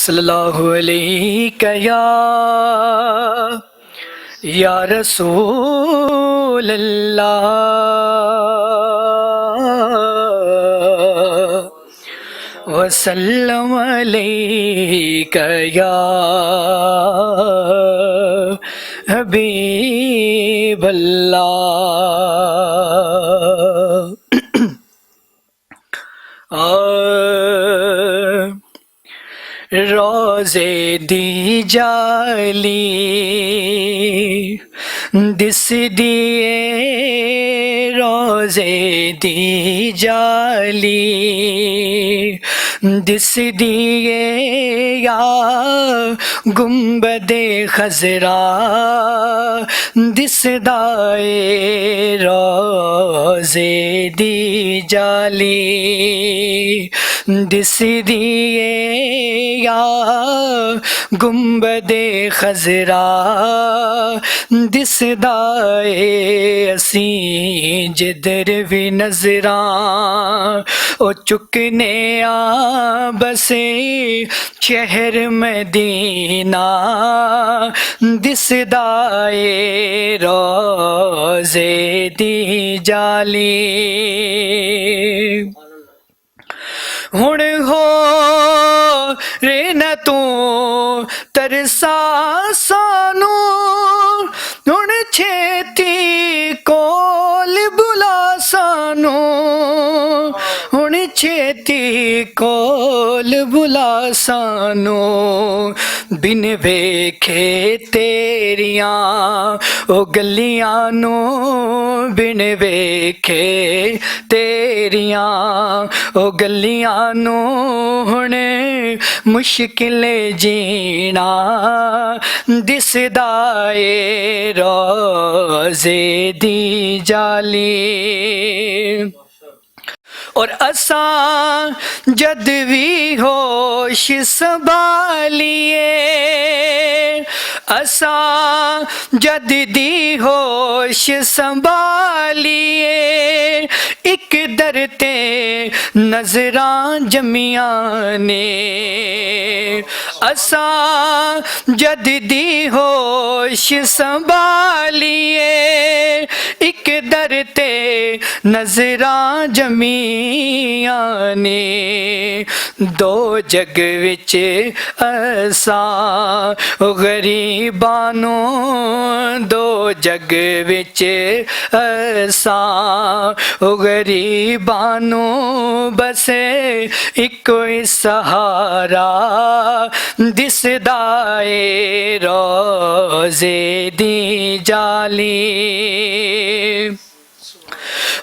सल्लल्लाहु अलैहि या रसूल अल्लाह वसल्लम अलैका या हबीब अल्लाह। रोज़े दी जाली दिस दिए रोज़े दी जाली दिस दिए या गुंबदे खजरा दिस दाए रोज़े दी जाली दिस दिए या गुंबदे खजरा दिस दाए असी जिधर भी नजरा ओ चुकने आ बसे शहर मदीना दिस दाए रोज़े दी जाली। हुण हो रे न तू तरसा सानू हुण छेती कोल बुला सानू हुण छेती कोल बुला सानू बिन वेखे तेरियां ओ गलियां नू बिन वेखे तेरियां ओ गलियां नू हुण मुश्किल जीना दिसदा ए रोज़े दी जाली। और असां जद भी होश संभालिए असां जद दी होश संभालिए एक दर ते नजरां जमियां ने असां जद दी होश संभालिए एक दर ते नजरां जमियां ने दो जग विच असां गरीबानो दो जग विच असां गरीबानो बसे इको सहारा दिसदा ए रोज़े दी जाली।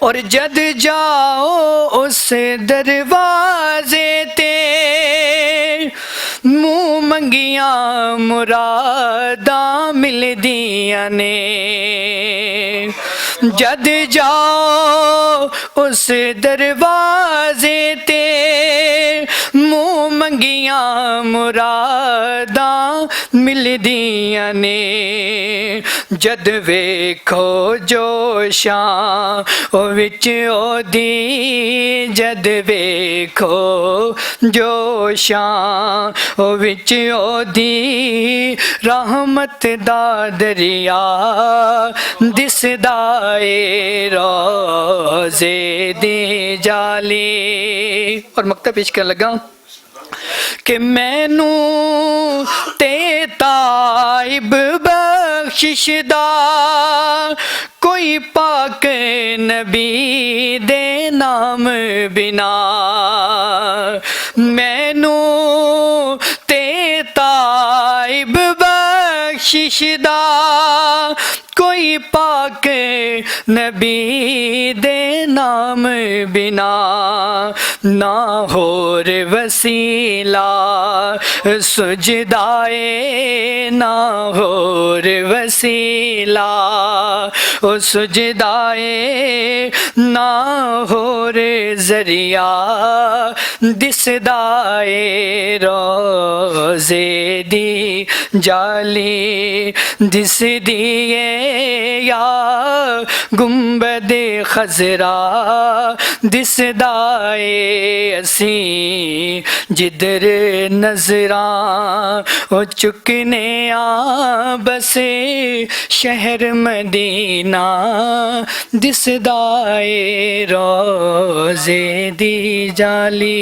और जद जाओ उस दरवाजे ते मुँह मंगिया मुरादां मिलदियां ने जद जाओ उस दरवाजे ते मुँह मंगिया मुरादां मिलदियां ने जद वेखो जोशां ओ विच ओदी जद वेखो जोशां ओ विच ओदी रहमत दा दरिया दिसदा ए रोज़े दी जाली। और मक्ता पेश कर लगा कि मैनू ते ताइब बख्शिश दा कोई पाक नबी दे नाम बिना मैनू ते ताइब बख्शिश दा कोई पाक नबी दे नाम बिना ना होर वसीला सुजदाए ना होर वसीला ओ सुजदाए ना होर जरिया दिसदा ए रोज़े दी जाली दिसदी ए या गुंबद खजरा दिसदा ए असी जिधर नजरां ओ चुकने आ बसे शहर मदीना दिसदा ए रोज़े दी जाली।